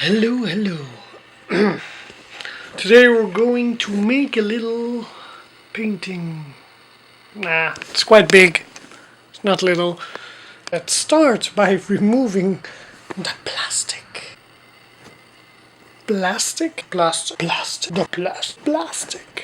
Hello, hello. Today we're going to make a little painting. Nah, it's quite big. It's not little. Let's start by removing the plastic. Plastic? Plastic. Plastic. The plastic.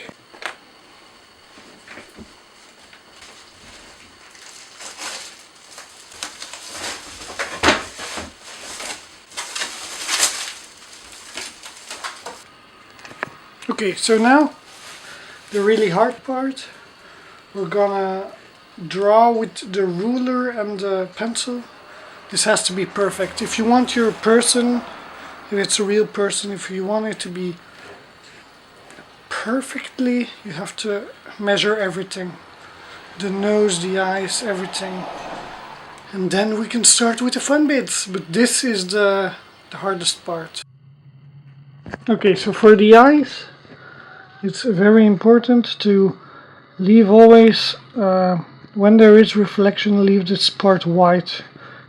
Okay, so now the really hard part. We're gonna draw with the ruler and the pencil. This has to be perfect. If you want your person, if it's a real person, if you want it to be perfectly, you have to measure everything. The nose, the eyes, everything. And then we can start with the fun bits. But this is the hardest part. Okay, so for the eyes, it's very important to leave always, when there is reflection, leave this part white.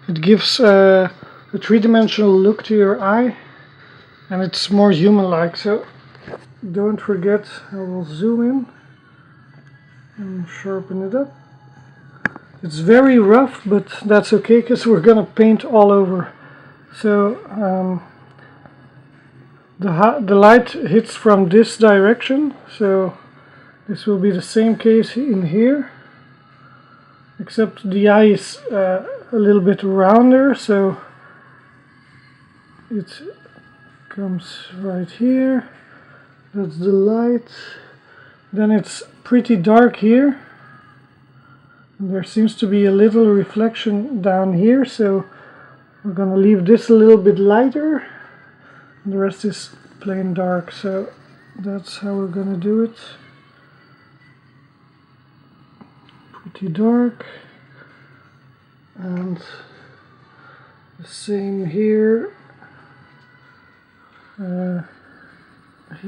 It gives a three-dimensional look to your eye, and it's more human-like. So don't forget, I will zoom in and sharpen it up. It's very rough, but that's okay because we're gonna paint all over. So the light hits from this direction, so this will be the same case in here, except the eye is a little bit rounder, so it comes right here. That's the light. Then it's pretty dark here. And there seems to be a little reflection down here, so we're gonna leave this a little bit lighter. And the rest is plain dark, so that's how we're gonna do it. Pretty dark. And the same here.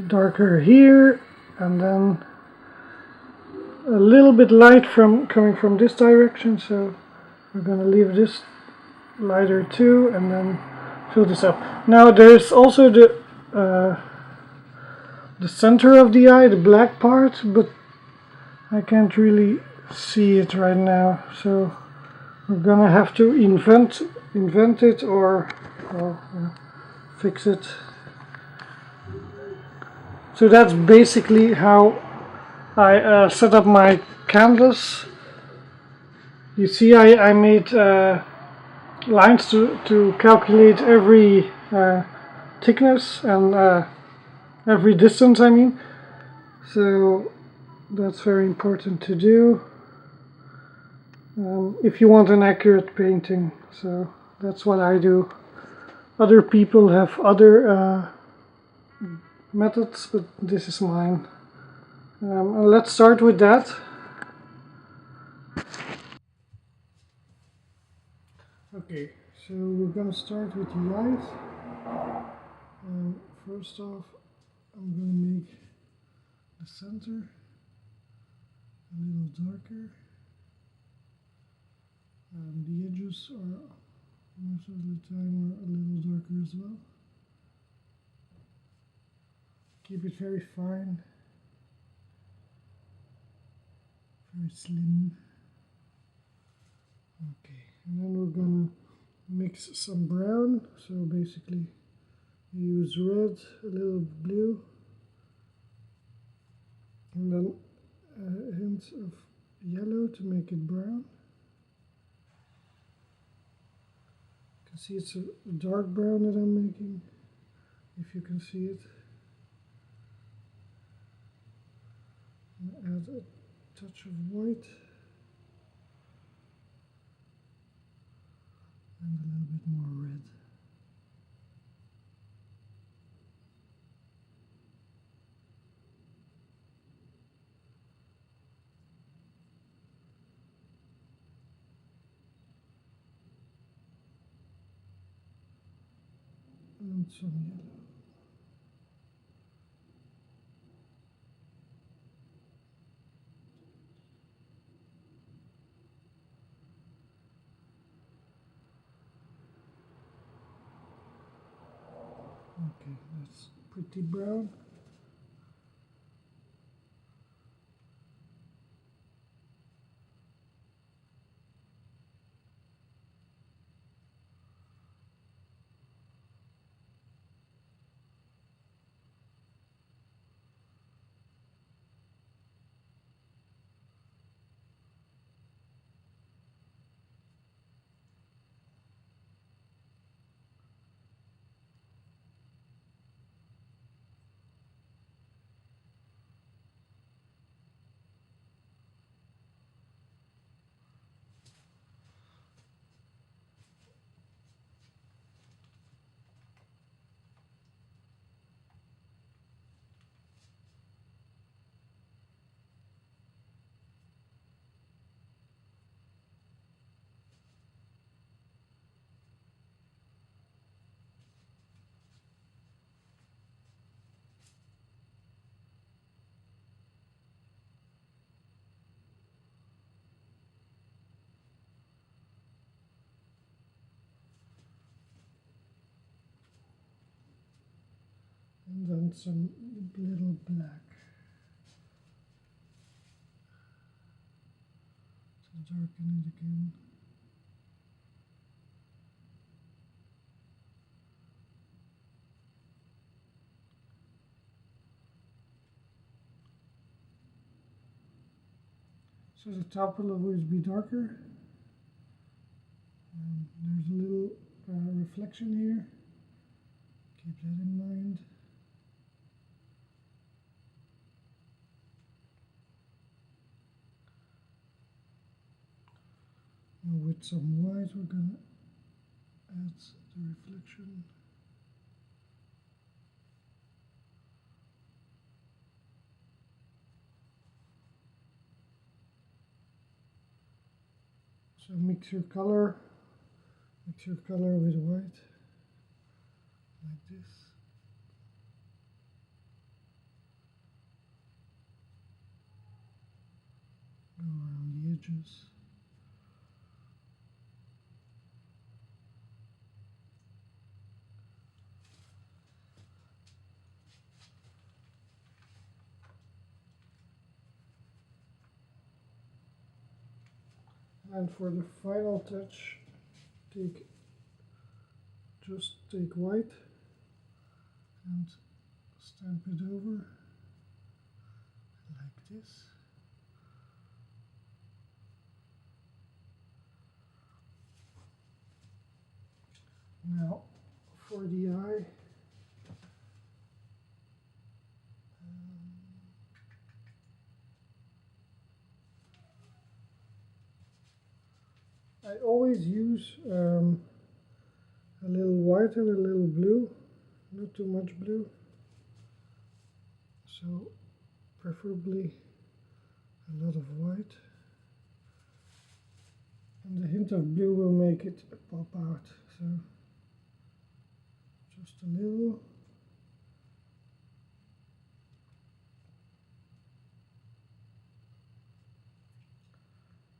Darker here, and then a little bit light coming from this direction, so we're gonna leave this lighter too, and then fill this up. Now there's also the center of the eye, the black part, but I can't really see it right now, so we're gonna have to invent it or fix it. So that's basically how I set up my canvas. You see, I made lines to calculate every thickness and every distance, I mean. So that's very important to do if you want an accurate painting. So that's what I do. Other people have other methods, but this is mine. And let's start with that. Okay, so we're gonna start with the eyes. First off, I'm gonna make the center a little darker. The edges are most of the time a little darker as well. Keep it very fine, very slim. Okay, and then we're gonna mix some brown. So basically, use red, a little blue, and then a hint of yellow to make it brown. You can see it's a dark brown that I'm making, if you can see it. And add a touch of white and a little bit more red. And some yellow. Okay, that's pretty brown. And then some little black to darken it again. So the top will always be darker. And there's a little reflection here. Keep that in mind. And with some white we're gonna add the reflection. So mix your color with white, like this. Go around the edges. And for the final touch, just take white and stamp it over like this. Now for the eye, I always use a little white and a little blue, not too much blue, so preferably a lot of white, and the hint of blue will make it pop out, so just a little.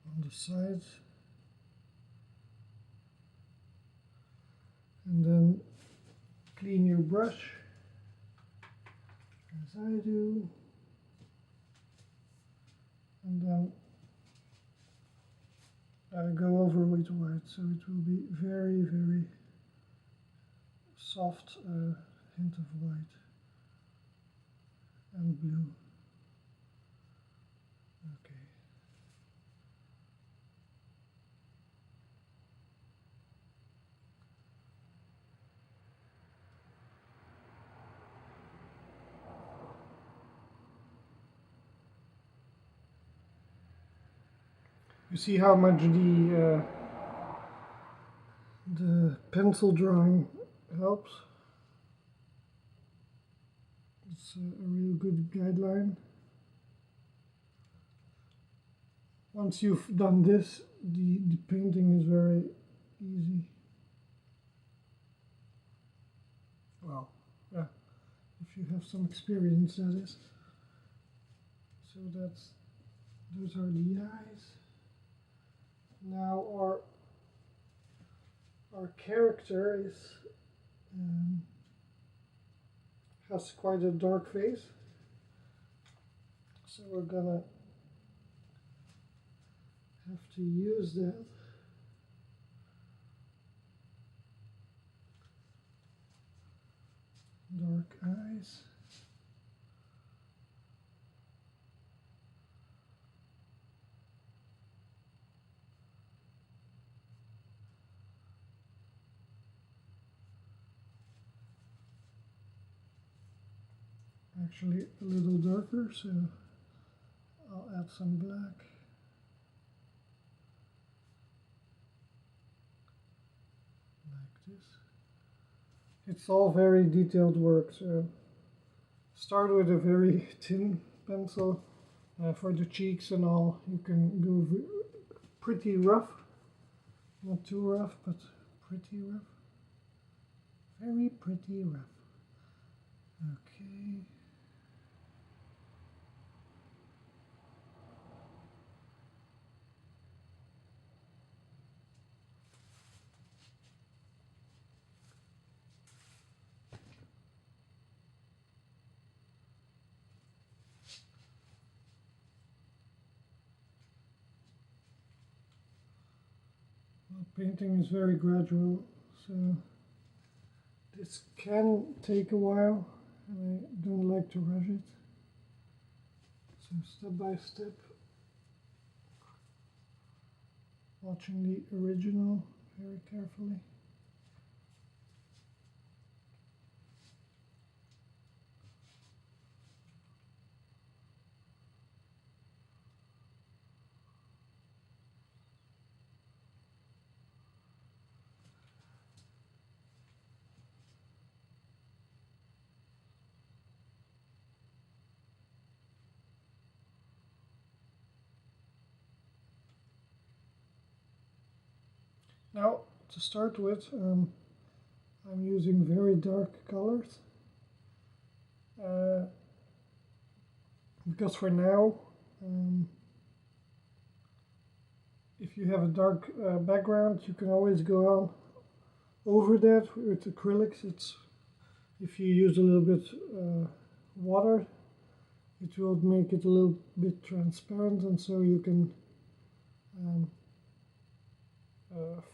On the sides, and then clean your brush as I do, and then go over with white, so it will be very, very soft hint of white and blue. Okay. You see how much the pencil drawing helps. It's a real good guideline. Once you've done this, the painting is very easy. Well, yeah, if you have some experience, that is. So those are the eyes. Now our character is has quite a dark face. So we're gonna have to use that. Dark eyes. Actually a little darker, so I'll add some black. Like this. It's all very detailed work, so start with a very thin pencil. For the cheeks and all, you can go pretty rough. Not too rough, but pretty rough. Very pretty rough. Okay. Well, painting is very gradual, so this can take a while, and I don't like to rush it. So step by step, watching the original very carefully. Now, to start with, I'm using very dark colors. Because for now, if you have a dark background, you can always go on over that with acrylics. If you use a little bit water, it will make it a little bit transparent, and so you can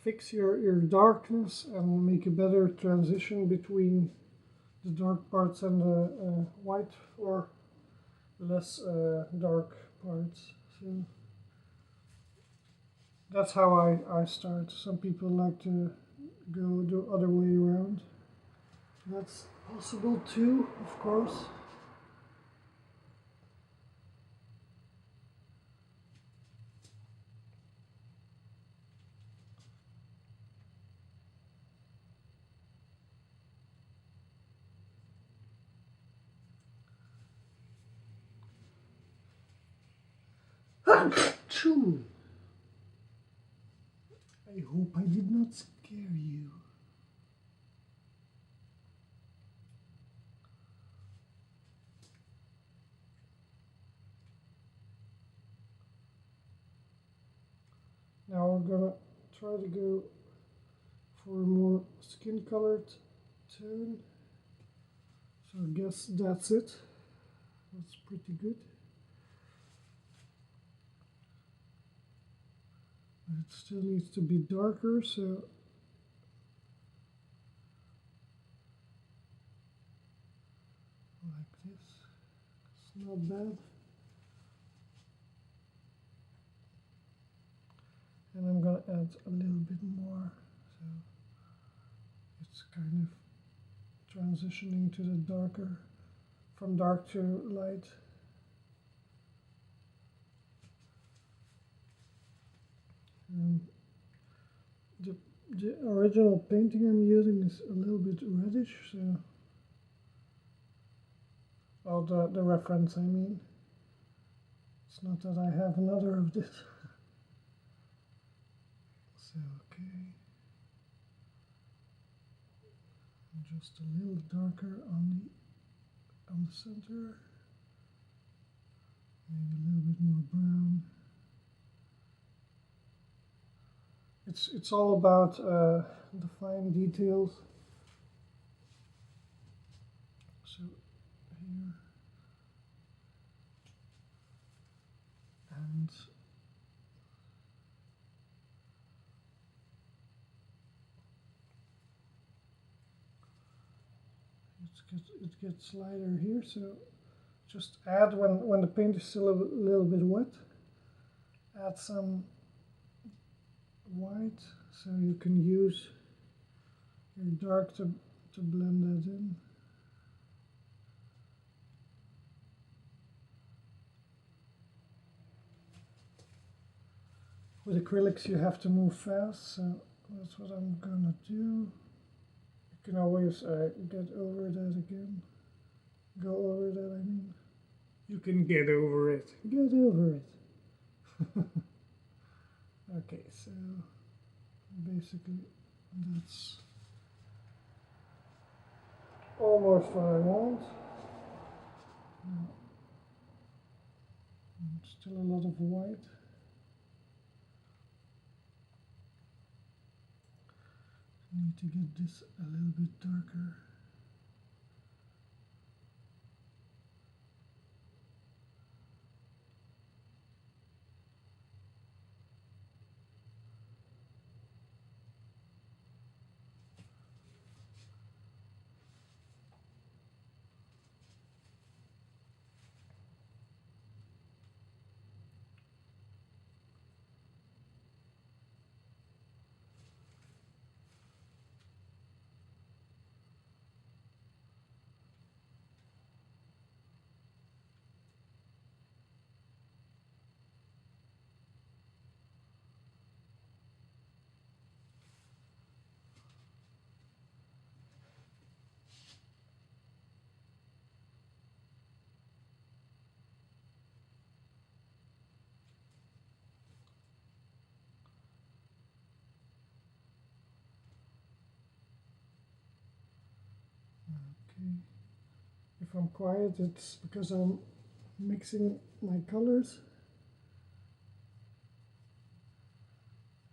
fix your darkness and make a better transition between the dark parts and the white or less dark parts. So that's how I start. Some people like to go the other way around. That's possible too, of course. Achoo! I hope I did not scare you. Now we're gonna try to go for a more skin colored tone. So I guess that's it. That's pretty good. But it still needs to be darker, so like this. It's not bad. And I'm gonna add a little bit more, so it's kind of transitioning to the darker, from dark to light. The original painting I'm using is a little bit reddish, so the reference, I mean. It's not that I have another of this. So okay, just a little darker on the center, maybe a little bit more brown. It's all about the fine details. So and it gets lighter here, so just add when the paint is still a little bit wet, add some white so you can use your dark to blend that in. With acrylics you have to move fast, so that's what I'm gonna do. You can always get over that again. Go over that, I mean. You can get over it. Get over it. Okay, so basically that's almost what I want. Still a lot of white. I need to get this a little bit darker. Okay. If I'm quiet, it's because I'm mixing my colors.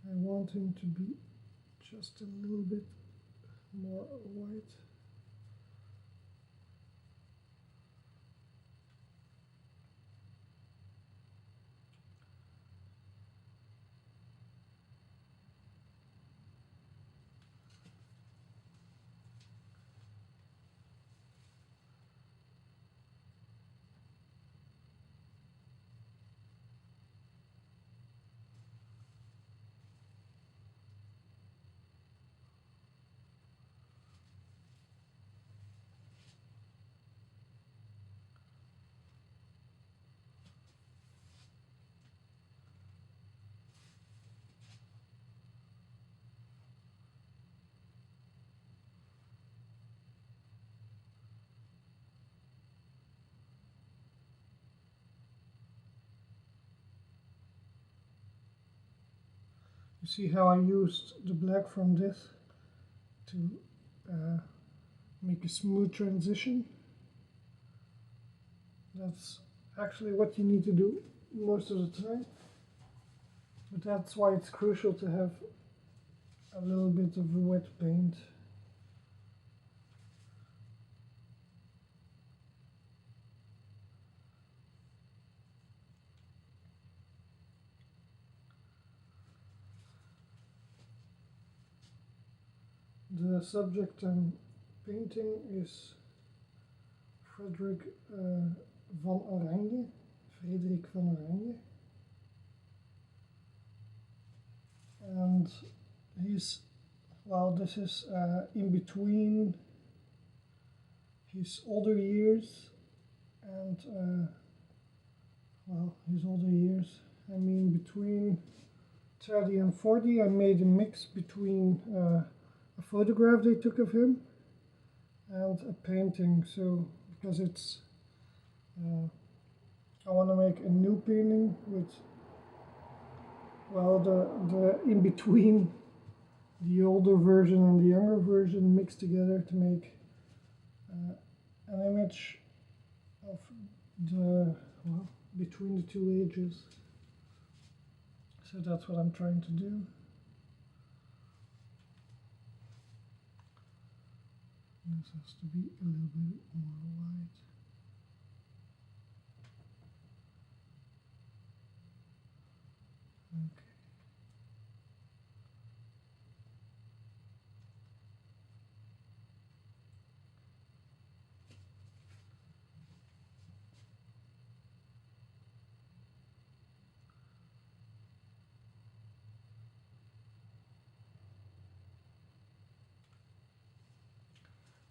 I want him to be just a little bit more white. You see how I used the black from this to make a smooth transition? That's actually what you need to do most of the time. But that's why it's crucial to have a little bit of wet paint. The subject I'm painting is Frederik van Oranje. Frederik van Oranje. And he's, well, this is in between his older years and, well, his older years, I mean between 30 and 40. I made a mix between a photograph they took of him and a painting, so because it's I want to make a new painting with, well, the in between the older version and the younger version mixed together to make an image of the, well, between the two ages. So that's what I'm trying to do. This has to be a little bit more white. Okay.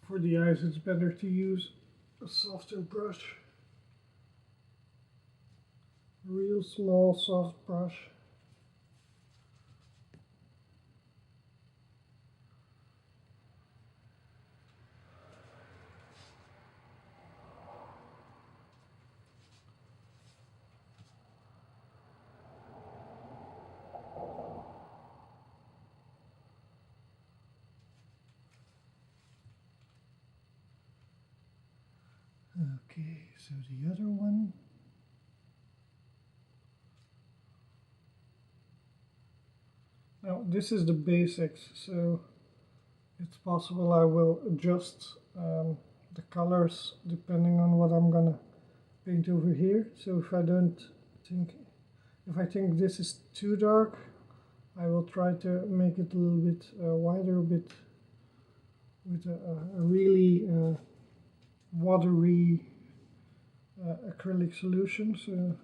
For the eyes, it's better to use a softer brush. A real small, soft brush. Okay, so the other one. Now, this is the basics, so it's possible I will adjust the colors depending on what I'm gonna paint over here. So if I think this is too dark, I will try to make it a little bit wider, a bit with a really watery acrylic solution. So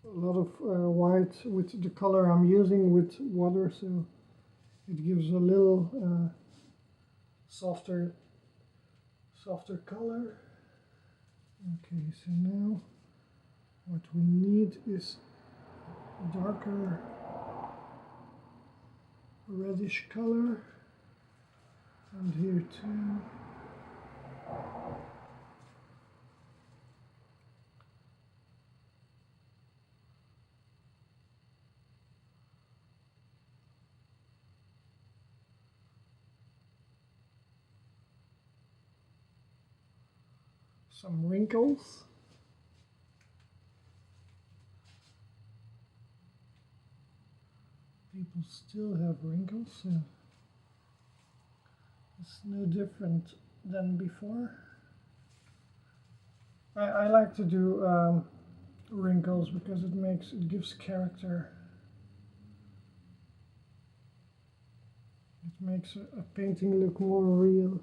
a lot of white with the color I'm using with water, so it gives a little softer color. Okay, so now what we need is darker reddish color, and here too. Some wrinkles. People still have wrinkles, so it's no different than before. I like to do wrinkles because it gives character. It makes a painting look more real.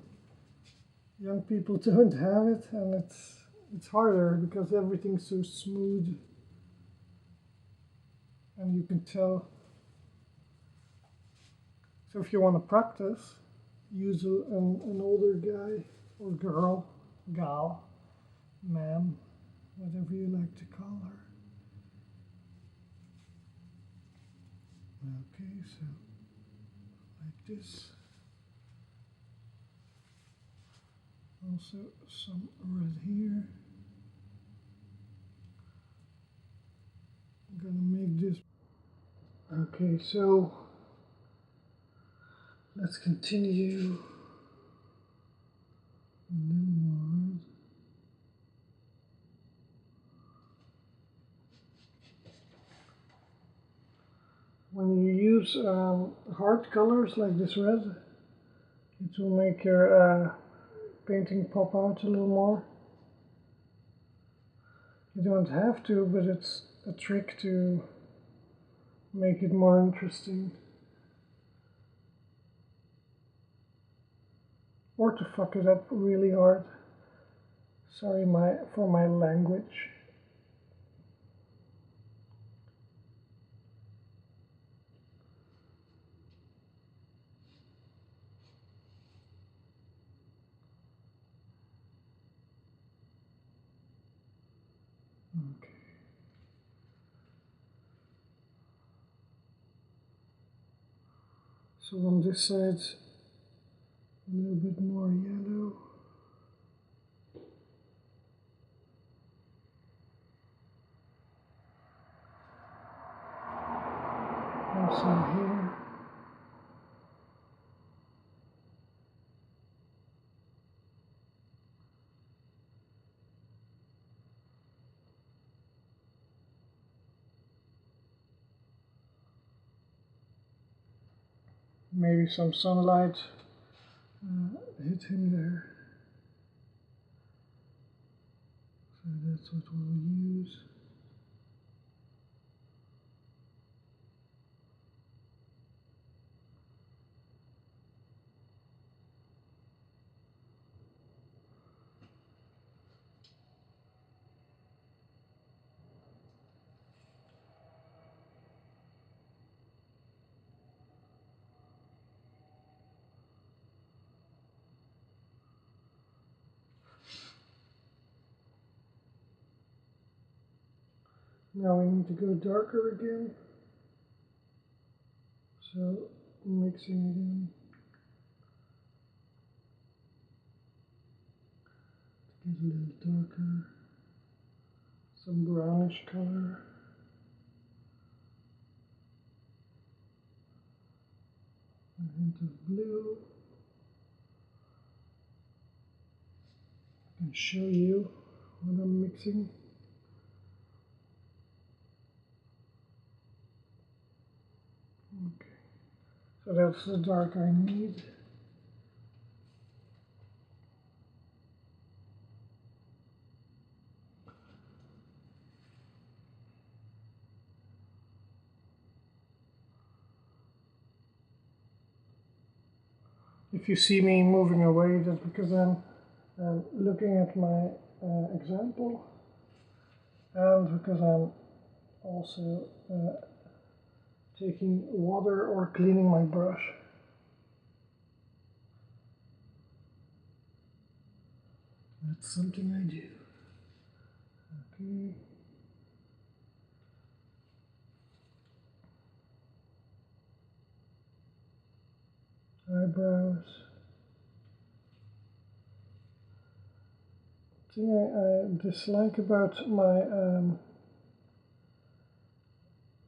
Young people don't have it, and it's harder because everything's so smooth, and you can tell. So if you want to practice, use an older guy or girl, gal, ma'am, whatever you like to call her. Okay, so like this. Also some red here. I'm gonna make this. Okay, so let's continue. A little more red. When you use hard colors like this red, it will make your painting pop out a little more. You don't have to, but it's a trick to make it more interesting. Or to fuck it up really hard. Sorry for my language. Okay. So on this side, a little bit more yellow. Also here. Maybe some sunlight hit him there. So that's what we'll use. Now we need to go darker again. So mixing again. To get a little darker. Some brownish color. A hint of blue. I can show you what I'm mixing. Okay, so that's the dark I need. If you see me moving away, that's because I'm looking at my example, and because I'm also taking water or cleaning my brush. That's something I do. Okay. Eyebrows. The thing I dislike about my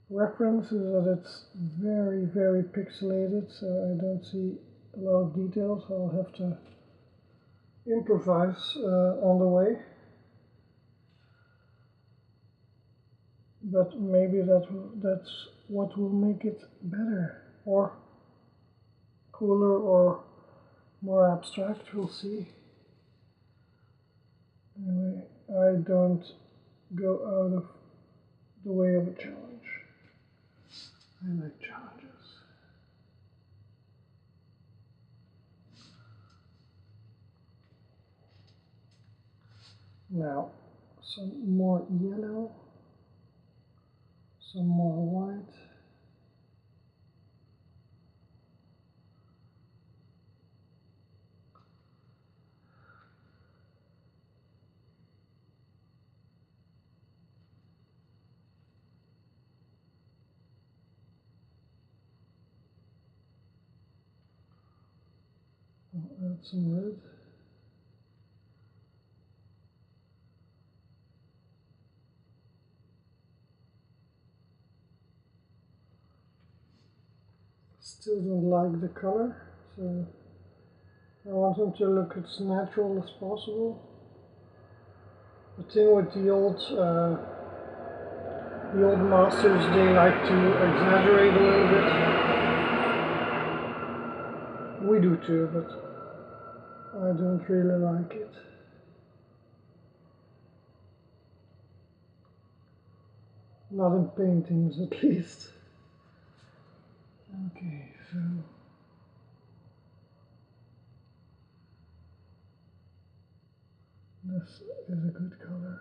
reference is that it's very, very pixelated, so I don't see a lot of details. I'll have to improvise on the way. But maybe that's what will make it better, or cooler, or more abstract, we'll see. Anyway, I don't go out of the way of a challenge. I like challenges. Now, some more yellow, some more white. I'll add some red. Still don't like the color, so I want them to look as natural as possible. The thing with the old masters, they like to exaggerate a little bit. We do too, but I don't really like it. Not in paintings, at least. Okay, so this is a good color.